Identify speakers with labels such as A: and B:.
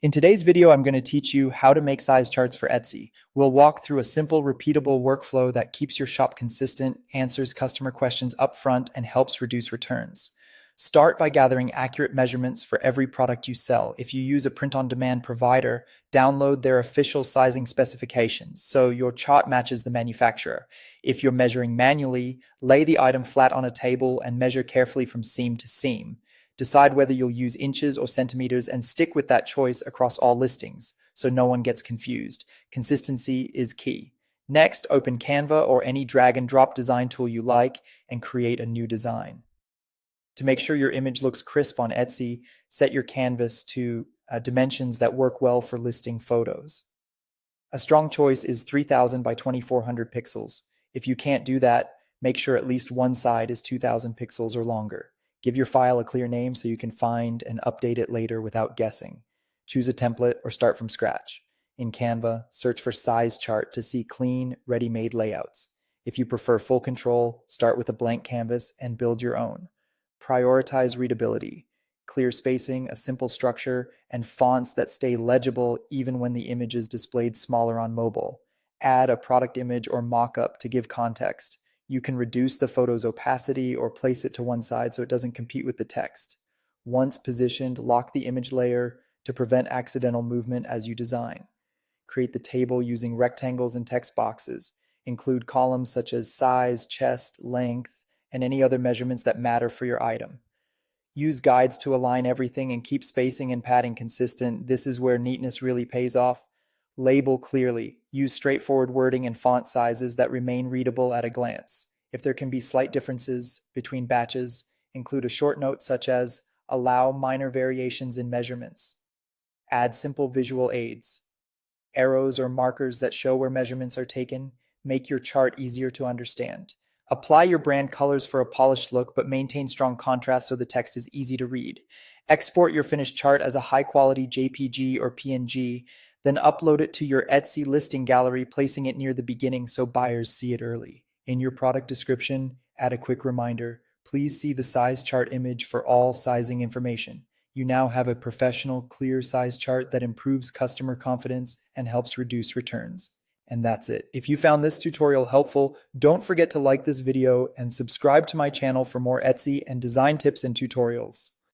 A: In today's video, I'm going to teach you how to make size charts for Etsy. We'll walk through a simple, repeatable workflow that keeps your shop consistent, answers customer questions upfront, and helps reduce returns. Start by gathering accurate measurements for every product you sell. If you use a print-on-demand provider, download their official sizing specifications so your chart matches the manufacturer. If you're measuring manually, lay the item flat on a table and measure carefully from seam to seam. Decide whether you'll use inches or centimeters and stick with that choice across all listings so no one gets confused. Consistency is key. Next, open Canva or any drag and drop design tool you like and create a new design. To make sure your image looks crisp on Etsy, set your canvas to dimensions that work well for listing photos. A strong choice is 3000 by 2400 pixels. If you can't do that, make sure at least one side is 2000 pixels or longer. Give your file a clear name so you can find and update it later without guessing. Choose a template or start from scratch. In Canva, search for sizechart to see clean, ready-made layouts. If you prefer full control, start with a blank canvas and build your own. Prioritize readability, clear spacing, a simple structure, and fonts that stay legible even when the image is displayed smaller on mobile. Add a product image or mock-up to give context. You can reduce the photo's opacity or place it to one side so it doesn't compete with the text. Once positioned, lock the image layer to prevent accidental movement as you design. Create the table using rectangles and text boxes. Include columns such as size, chest, length, and any other measurements that matter for your item. Use guides to align everything and keep spacing and padding consistent. This is where neatness really pays off. Label clearly. Use straightforward wording and font sizes that remain readable at a glance. If there can be slight differences between batches, include a short note such as allow minor variations in measurements. Add simple visual aids. Arrows or markers that show where measurements are taken make your chart easier to understand. Apply your brand colors for a polished look, but maintain strong contrast so the text is easy to read. Export your finished chart as a high-quality JPG or PNG, then upload it to your Etsy listing gallery, placing it near the beginning so buyers see it early. In your product description, add a quick reminder. Please see the size chart image for all sizing information. You now have a professional, clear size chart that improves customer confidence and helps reduce returns. And that's it. If you found this tutorial helpful, don't forget to like this video and subscribe to my channel for more Etsy and design tips and tutorials.